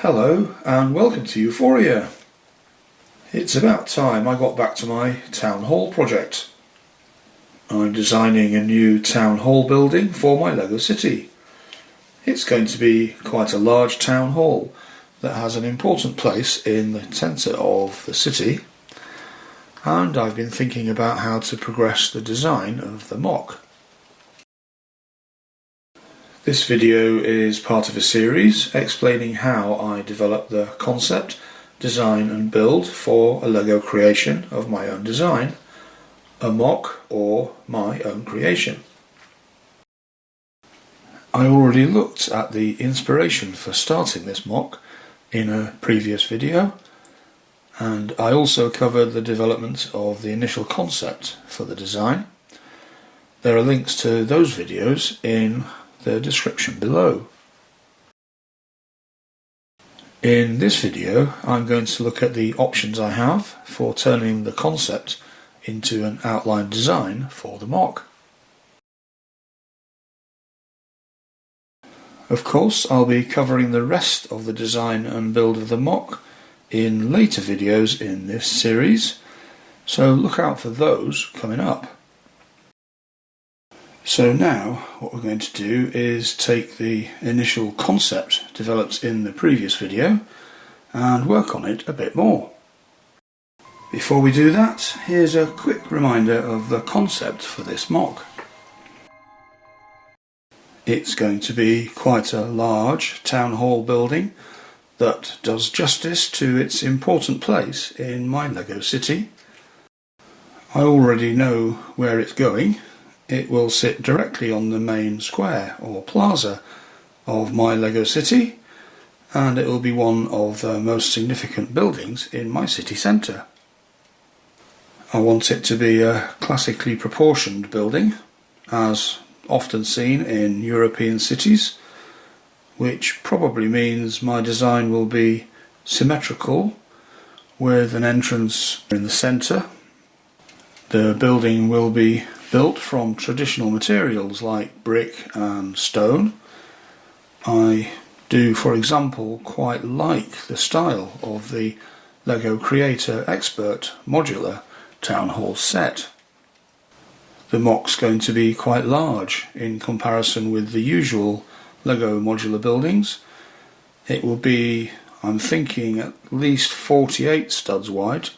Hello and welcome to Euphoria. It's about time I got back to my town hall project. I'm designing a new town hall building for my LEGO city. It's going to be quite a large town hall that has an important place in the centre of the city, and I've been thinking about how to progress the design of the MOC. This video is part of a series explaining how I develop the concept, design and build for a LEGO creation of my own design, a MOC or my own creation. I already looked at the inspiration for starting this MOC in a previous video, and I also covered the development of the initial concept for the design. There are links to those videos in the description below. In this video I'm going to look at the options I have for turning the concept into an outline design for the MOC. Of course, I'll be covering the rest of the design and build of the MOC in later videos in this series, so look out for those coming up. So now what we're going to do is take the initial concept developed in the previous video and work on it a bit more. Before we do that, here's a quick reminder of the concept for this MOC. It's going to be quite a large town hall building that does justice to its important place in my LEGO city. I already know where it's going. It will sit directly on the main square or plaza of my LEGO city, and it will be one of the most significant buildings in my city centre. I want it to be a classically proportioned building, as often seen in European cities, which probably means my design will be symmetrical with an entrance in the centre. The building will be built from traditional materials like brick and stone. I do, for example, quite like the style of the LEGO Creator Expert Modular Town Hall set. The MOC's going to be quite large in comparison with the usual LEGO modular buildings. It will be, I'm thinking, at least 48 studs wide,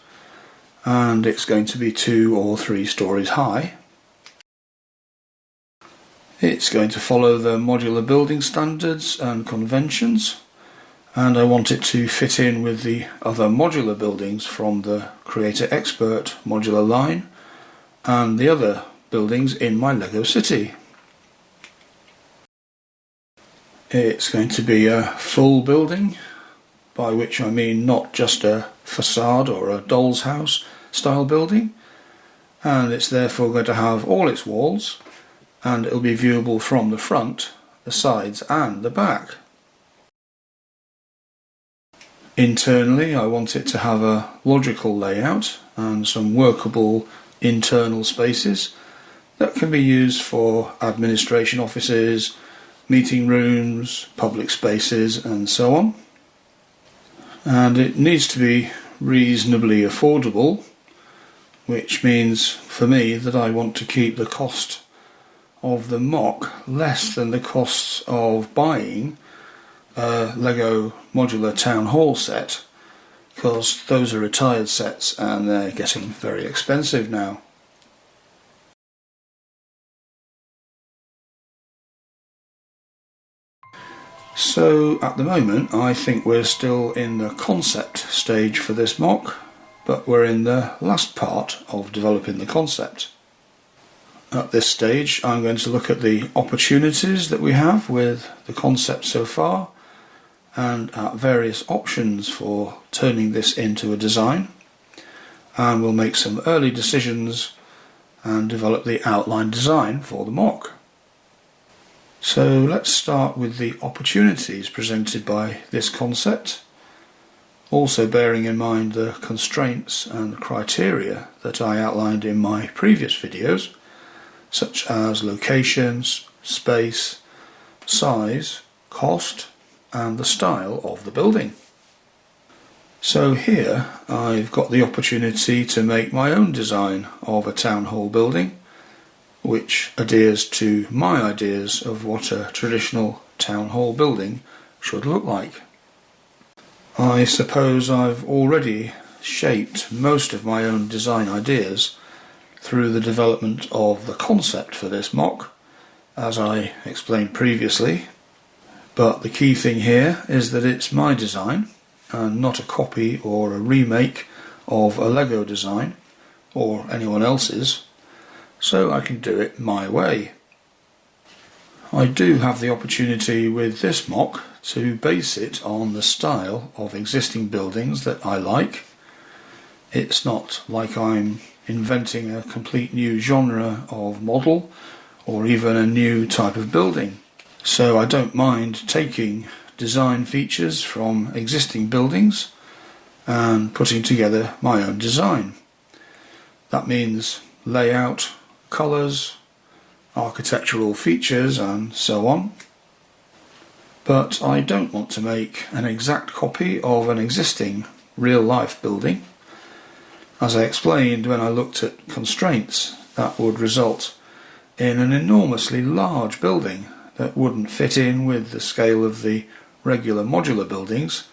and it's going to be 2 or 3 stories high. It's going to follow the modular building standards and conventions, and I want it to fit in with the other modular buildings from the Creator Expert modular line and the other buildings in my LEGO city. It's going to be a full building, by which I mean not just a facade or a doll's house style building, and it's therefore going to have all its walls, and it will be viewable from the front, the sides and the back. Internally I want it to have a logical layout and some workable internal spaces that can be used for administration offices, meeting rooms, public spaces and so on. And it needs to be reasonably affordable, which means for me that I want to keep the cost of the MOC less than the costs of buying a LEGO modular town hall set, because those are retired sets and they're getting very expensive now. So at the moment I think we're still in the concept stage for this MOC, but we're in the last part of developing the concept. At this stage I'm going to look at the opportunities that we have with the concept so far and at various options for turning this into a design, and we'll make some early decisions and develop the outline design for the MOC. So let's start with the opportunities presented by this concept, also bearing in mind the constraints and the criteria that I outlined in my previous videos, such as locations, space, size, cost, and the style of the building. So here I've got the opportunity to make my own design of a town hall building, which adheres to my ideas of what a traditional town hall building should look like. I suppose I've already shaped most of my own design ideas through the development of the concept for this MOC, as I explained previously, but the key thing here is that it's my design and not a copy or a remake of a LEGO design or anyone else's, so I can do it my way. I do have the opportunity with this MOC to base it on the style of existing buildings that I like. It's not like I'm inventing a complete new genre of model or even a new type of building. So I don't mind taking design features from existing buildings and putting together my own design. That means layout, colours, architectural features and so on. But I don't want to make an exact copy of an existing real-life building. As I explained when I looked at constraints, that would result in an enormously large building that wouldn't fit in with the scale of the regular modular buildings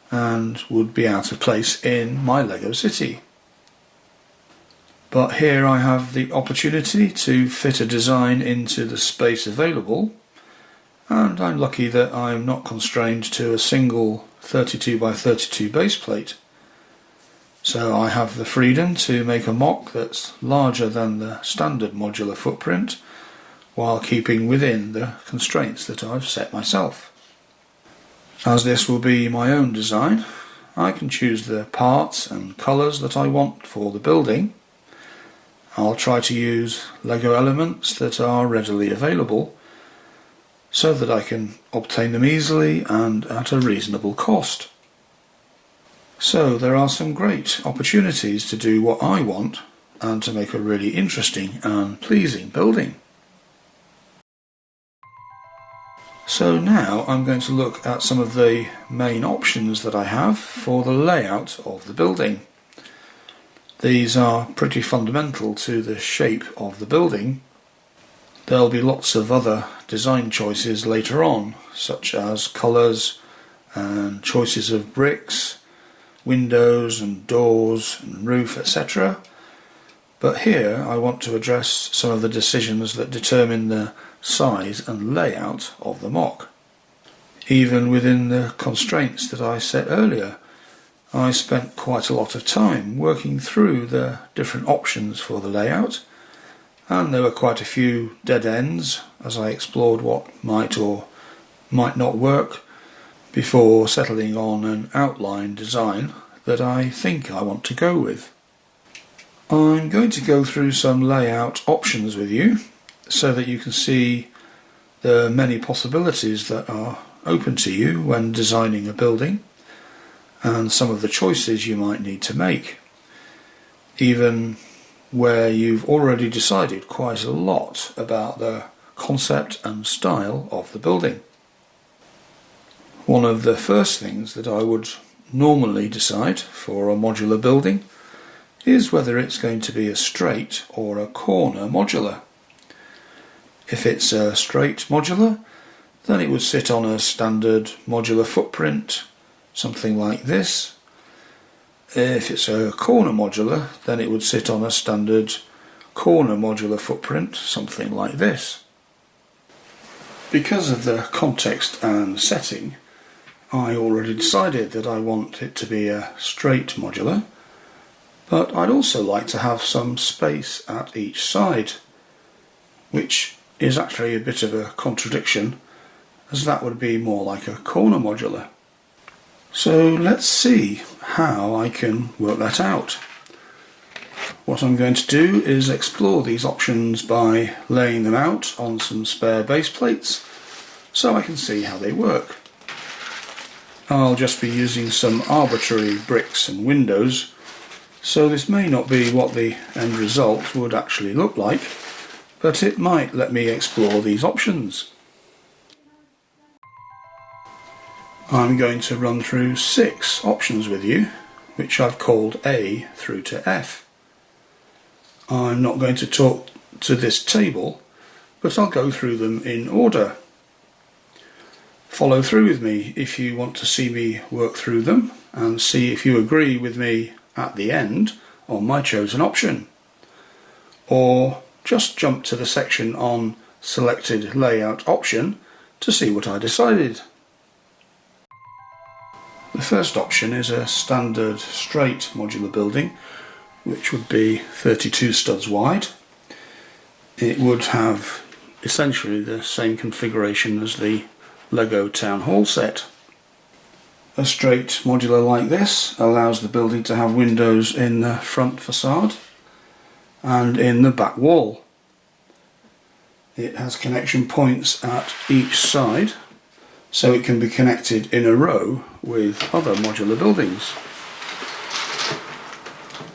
and would be out of place in my LEGO city. But here I have the opportunity to fit a design into the space available, and I'm lucky that I'm not constrained to a single 32 by 32 base plate. So I have the freedom to make a MOC that's larger than the standard modular footprint while keeping within the constraints that I've set myself. As this will be my own design, I can choose the parts and colours that I want for the building. I'll try to use LEGO elements that are readily available so that I can obtain them easily and at a reasonable cost. So there are some great opportunities to do what I want and to make a really interesting and pleasing building. So now I'm going to look at some of the main options that I have for the layout of the building. These are pretty fundamental to the shape of the building. There'll be lots of other design choices later on, such as colours and choices of bricks, windows and doors and roof, etc. But here I want to address some of the decisions that determine the size and layout of the MOC. Even within the constraints that I set earlier, I spent quite a lot of time working through the different options for the layout, and there were quite a few dead ends as I explored what might or might not work before settling on an outline design that I think I want to go with. I'm going to go through some layout options with you so that you can see the many possibilities that are open to you when designing a building and some of the choices you might need to make, even where you've already decided quite a lot about the concept and style of the building. One of the first things that I would normally decide for a modular building is whether it's going to be a straight or a corner modular. If it's a straight modular, then it would sit on a standard modular footprint, something like this. If it's a corner modular, then it would sit on a standard corner modular footprint, something like this. Because of the context and setting, I already decided that I want it to be a straight modular, but I'd also like to have some space at each side, which is actually a bit of a contradiction, as that would be more like a corner modular. So let's see how I can work that out. What I'm going to do is explore these options by laying them out on some spare base plates so I can see how they work. I'll just be using some arbitrary bricks and windows, so this may not be what the end result would actually look like, but it might let me explore these options. I'm going to run through 6 options with you, which I've called A through to F. I'm not going to talk to this table, but I'll go through them in order. Follow through with me if you want to see me work through them and see if you agree with me at the end on my chosen option. Or just jump to the section on selected layout option to see what I decided. The first option is a standard straight modular building, which would be 32 studs wide. It would have essentially the same configuration as the LEGO Town Hall set. A straight modular like this allows the building to have windows in the front facade and in the back wall. It has connection points at each side, so it can be connected in a row with other modular buildings.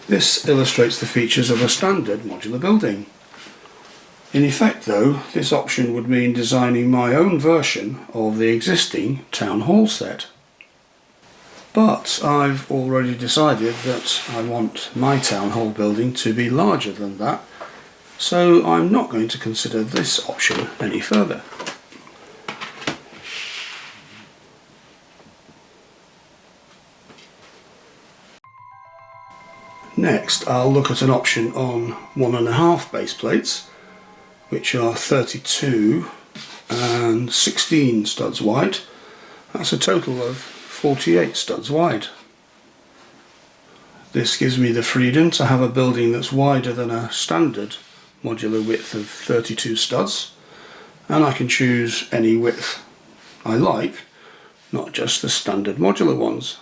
This illustrates the features of a standard modular building. In effect though, this option would mean designing my own version of the existing Town Hall set. But I've already decided that I want my Town Hall building to be larger than that, so I'm not going to consider this option any further. Next, I'll look at an option on 1.5 base plates, which are 32 and 16 studs wide. That's a total of 48 studs wide. This gives me the freedom to have a building that's wider than a standard modular width of 32 studs, and I can choose any width I like, not just the standard modular ones.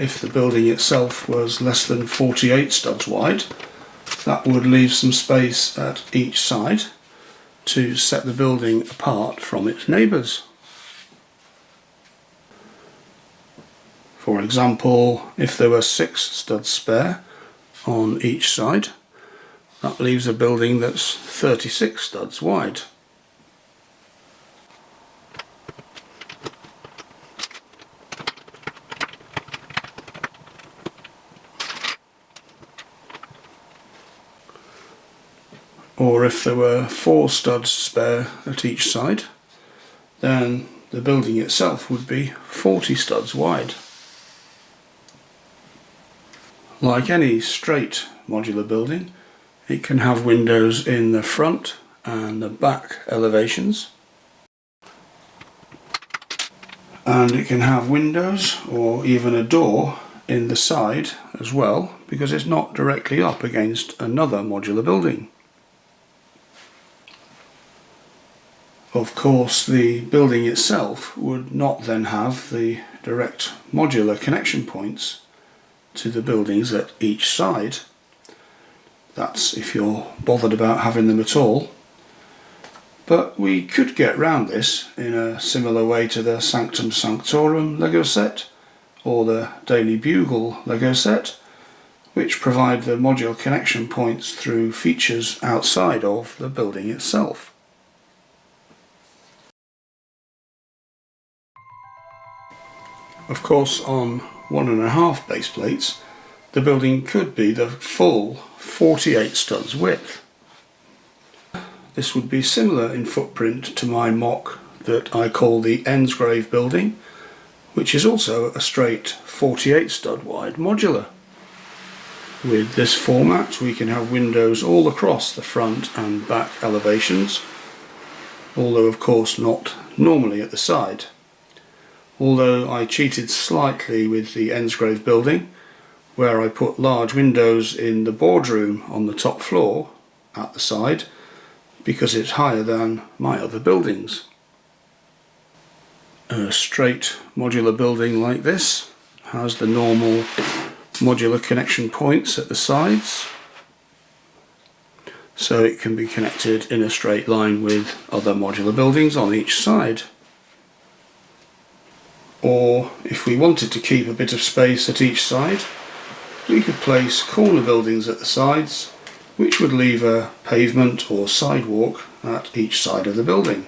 If the building itself was less than 48 studs wide, that would leave some space at each side to set the building apart from its neighbours. For example, if there were 6 studs spare on each side, that leaves a building that's 36 studs wide. Or if there were 4 studs spare at each side, then the building itself would be 40 studs wide. Like any straight modular building, it can have windows in the front and the back elevations, and it can have windows or even a door in the side as well, because it's not directly up against another modular building. Of course, the building itself would not then have the direct modular connection points to the buildings at each side. That's if you're bothered about having them at all. But we could get round this in a similar way to the Sanctum Sanctorum LEGO set or the Daily Bugle LEGO set, which provide the modular connection points through features outside of the building itself. Of course, on 1.5 base plates, the building could be the full 48 studs width. This would be similar in footprint to my MOC that I call the Ensgrave building, which is also a straight 48 stud wide modular. With this format, we can have windows all across the front and back elevations, although of course not normally at the side. Although I cheated slightly with the Ensgrave building, where I put large windows in the boardroom on the top floor at the side, because it's higher than my other buildings. A straight modular building like this has the normal modular connection points at the sides, so it can be connected in a straight line with other modular buildings on each side. Or if we wanted to keep a bit of space at each side, we could place corner buildings at the sides, which would leave a pavement or sidewalk at each side of the building,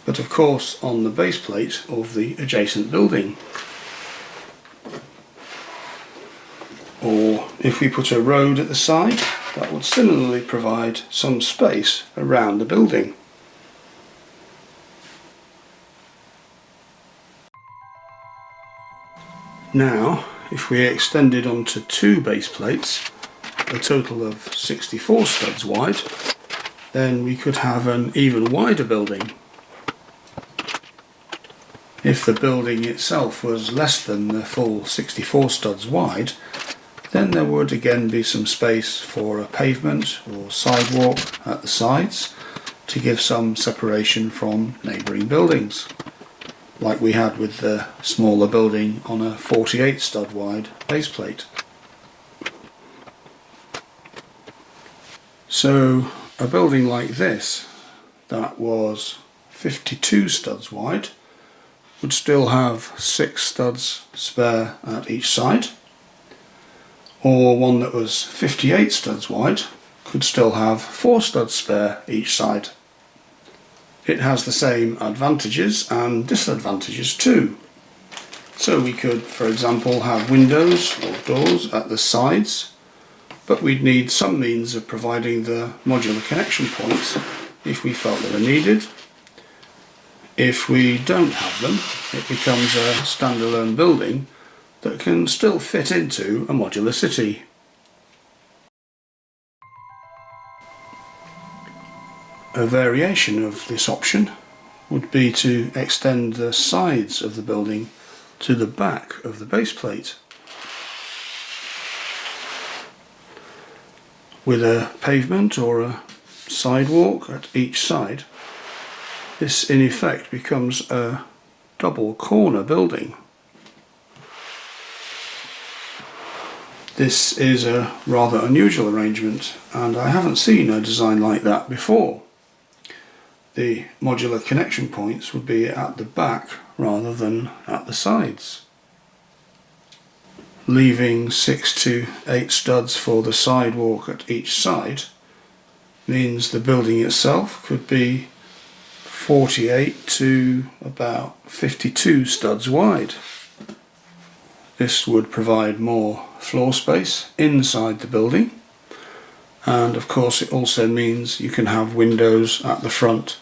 but of course on the base plate of the adjacent building. Or if we put a road at the side, that would similarly provide some space around the building. Now, if we extended onto two base plates, a total of 64 studs wide, then we could have an even wider building. If the building itself was less than the full 64 studs wide, then there would again be some space for a pavement or sidewalk at the sides to give some separation from neighbouring buildings, like we had with the smaller building on a 48 stud wide base plate. So a building like this, that was 52 studs wide, would still have 6 studs spare at each side, or one that was 58 studs wide could still have 4 studs spare each side. It has the same advantages and disadvantages too. So we could, for example, have windows or doors at the sides, but we'd need some means of providing the modular connection points if we felt they were needed. If we don't have them, it becomes a standalone building that can still fit into a modular city. A variation of this option would be to extend the sides of the building to the back of the base plate, with a pavement or a sidewalk at each side. This in effect becomes a double corner building. This is a rather unusual arrangement, and I haven't seen a design like that before. The modular connection points would be at the back rather than at the sides. Leaving 6 to 8 studs for the sidewalk at each side means the building itself could be 48 to about 52 studs wide. This would provide more floor space inside the building, and of course it also means you can have windows at the front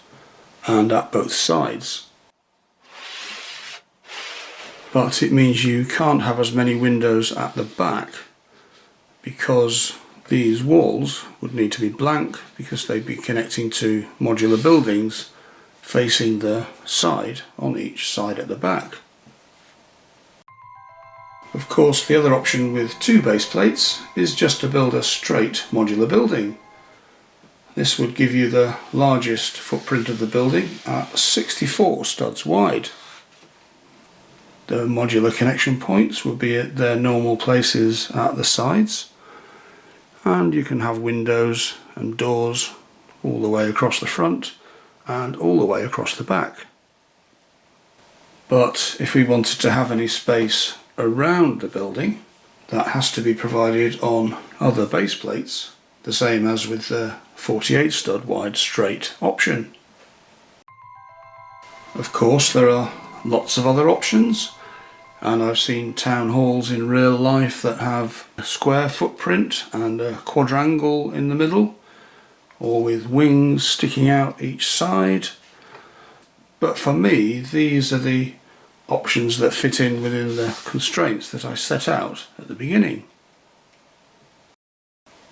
and at both sides. But it means you can't have as many windows at the back, because these walls would need to be blank, because they'd be connecting to modular buildings facing the side on each side at the back. Of course, the other option with two base plates is just to build a straight modular building. This would give you the largest footprint of the building at 64 studs wide. The modular connection points would be at their normal places at the sides, and you can have windows and doors all the way across the front and all the way across the back. But if we wanted to have any space around the building, that has to be provided on other base plates, the same as with the 48 stud wide straight option. Of course, there are lots of other options, and I've seen town halls in real life that have a square footprint and a quadrangle in the middle, or with wings sticking out each side. But for me, these are the options that fit in within the constraints that I set out at the beginning.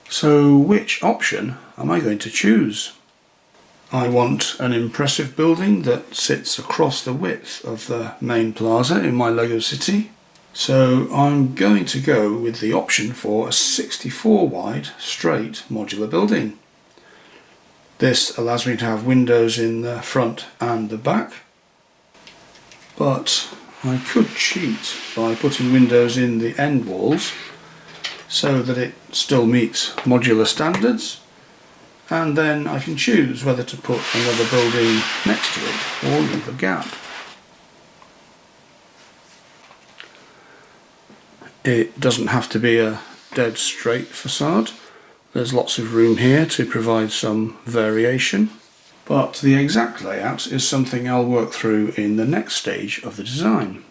So which option am I going to choose? I want an impressive building that sits across the width of the main plaza in my LEGO city, so I'm going to go with the option for a 64 wide straight modular building. This allows me to have windows in the front and the back, but I could cheat by putting windows in the end walls so that it still meets modular standards, and then I can choose whether to put another building next to it or leave a gap. It doesn't have to be a dead straight facade. There's lots of room here to provide some variation, but the exact layout is something I'll work through in the next stage of the design.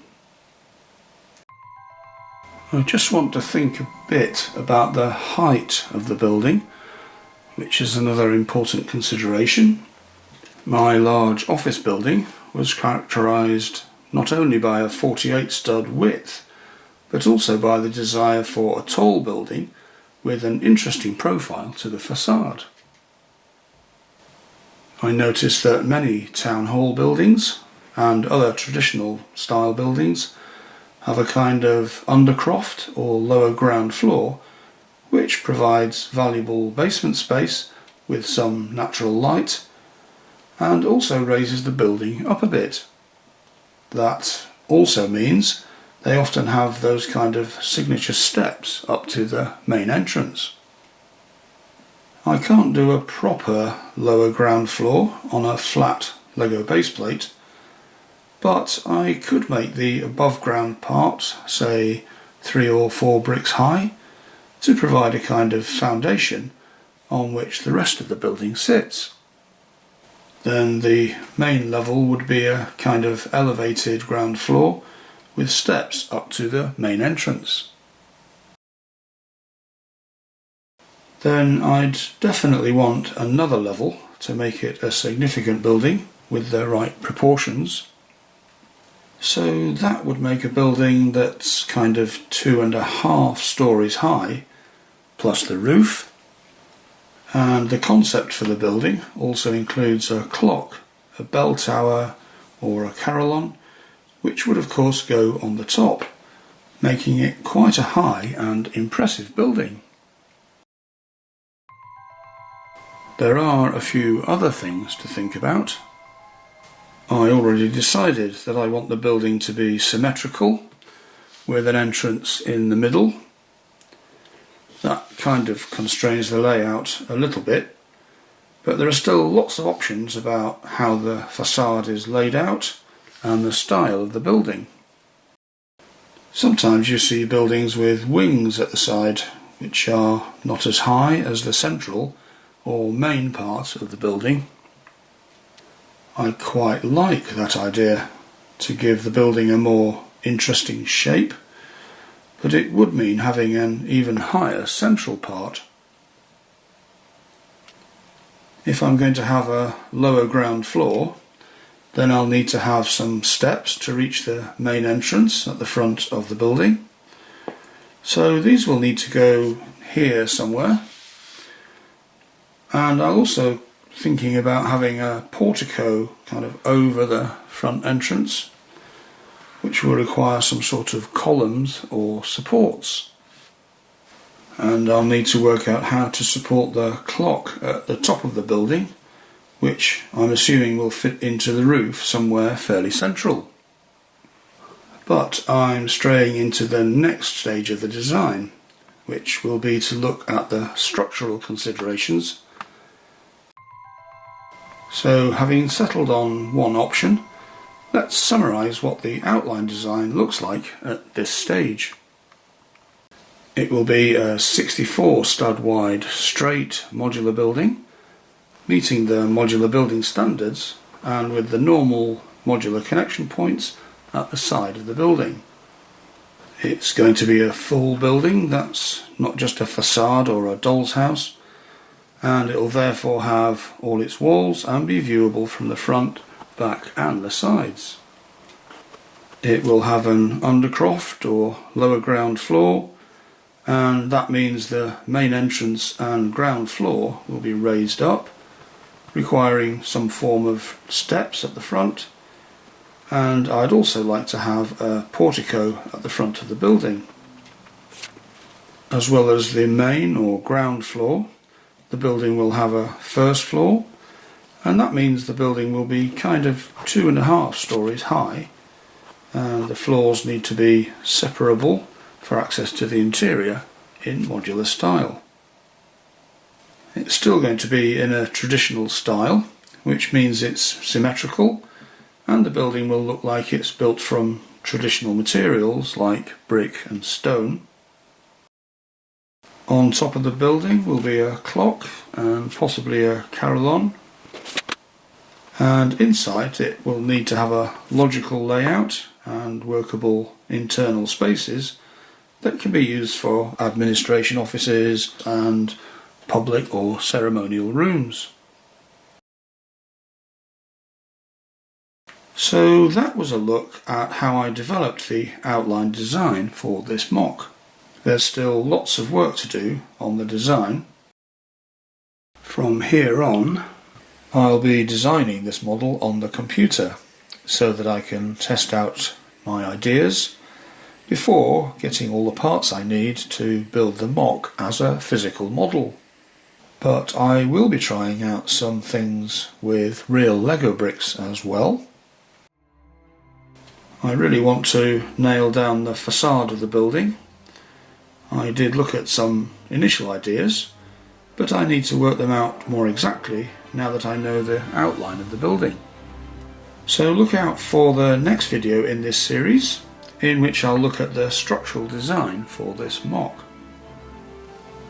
I just want to think a bit about the height of the building, which is another important consideration. My large office building was characterised not only by a 48 stud width, but also by the desire for a tall building with an interesting profile to the facade. I noticed that many town hall buildings and other traditional style buildings have a kind of undercroft or lower ground floor, which provides valuable basement space with some natural light and also raises the building up a bit. That also means they often have those kind of signature steps up to the main entrance. I can't do a proper lower ground floor on a flat LEGO base plate, but I could make the above ground part, say 3 or 4 bricks high, to provide a kind of foundation on which the rest of the building sits. Then the main level would be a kind of elevated ground floor with steps up to the main entrance. Then I'd definitely want another level to make it a significant building with the right proportions. So that would make a building that's kind of 2.5 stories high, plus the roof. And the concept for the building also includes a clock, a bell tower or a carillon, which would of course go on the top, making it quite a high and impressive building. There are a few other things to think about. I already decided that I want the building to be symmetrical, with an entrance in the middle. That kind of constrains the layout a little bit, but there are still lots of options about how the facade is laid out and the style of the building. Sometimes you see buildings with wings at the side, which are not as high as the central or main part of the building. I quite like that idea to give the building a more interesting shape, but it would mean having an even higher central part. If I'm going to have a lower ground floor, then I'll need to have some steps to reach the main entrance at the front of the building. So these will need to go here somewhere. And I'm also thinking about having a portico kind of over the front entrance, which will require some sort of columns or supports. And I'll need to work out how to support the clock at the top of the building, which I'm assuming will fit into the roof somewhere fairly central. But I'm straying into the next stage of the design, which will be to look at the structural considerations. So having settled on one option, let's summarise what the outline design looks like at this stage. It will be a 64 stud wide straight modular building, meeting the modular building standards and with the normal modular connection points at the side of the building. It's going to be a full building that's not just a facade or a doll's house, and it will therefore have all its walls and be viewable from the front, back and the sides. It will have an undercroft or lower ground floor, and that means the main entrance and ground floor will be raised up, requiring some form of steps at the front, and I'd also like to have a portico at the front of the building. As well as the main or ground floor, the building will have a first floor, and that means the building will be kind of 2.5 stories high, and the floors need to be separable for access to the interior in modular style. It's still going to be in a traditional style, which means it's symmetrical, and the building will look like it's built from traditional materials like brick and stone. On top of the building will be a clock and possibly a carillon, and inside it will need to have a logical layout and workable internal spaces that can be used for administration offices and public or ceremonial rooms. So that was a look at how I developed the outline design for this MOC. There's still lots of work to do on the design. From here on, I'll be designing this model on the computer so that I can test out my ideas before getting all the parts I need to build the MOC as a physical model. But I will be trying out some things with real Lego bricks as well. I really want to nail down the facade of the building. I did look at some initial ideas, but I need to work them out more exactly now that I know the outline of the building. So look out for the next video in this series, in which I'll look at the structural design for this MOC.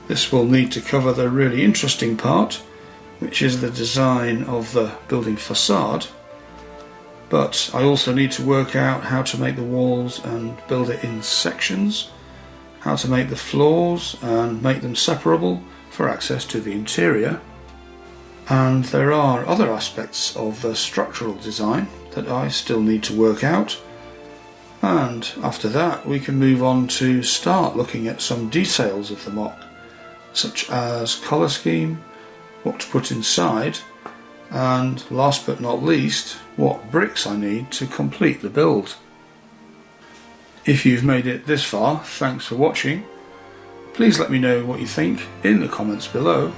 This will need to cover the really interesting part, which is the design of the building facade, but I also need to work out how to make the walls and build it in sections, how to make the floors and make them separable for access to the interior. And there are other aspects of the structural design that I still need to work out. And after that we can move on to start looking at some details of the MOC, such as colour scheme, what to put inside, and last but not least, what bricks I need to complete the build. If you've made it this far, thanks for watching. Please let me know what you think in the comments below,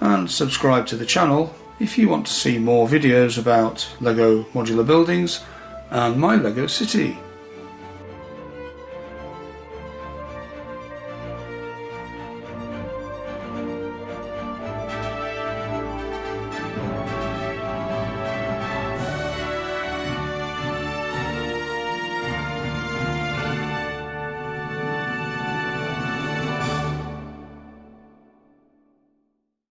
and subscribe to the channel if you want to see more videos about LEGO modular buildings and my LEGO city.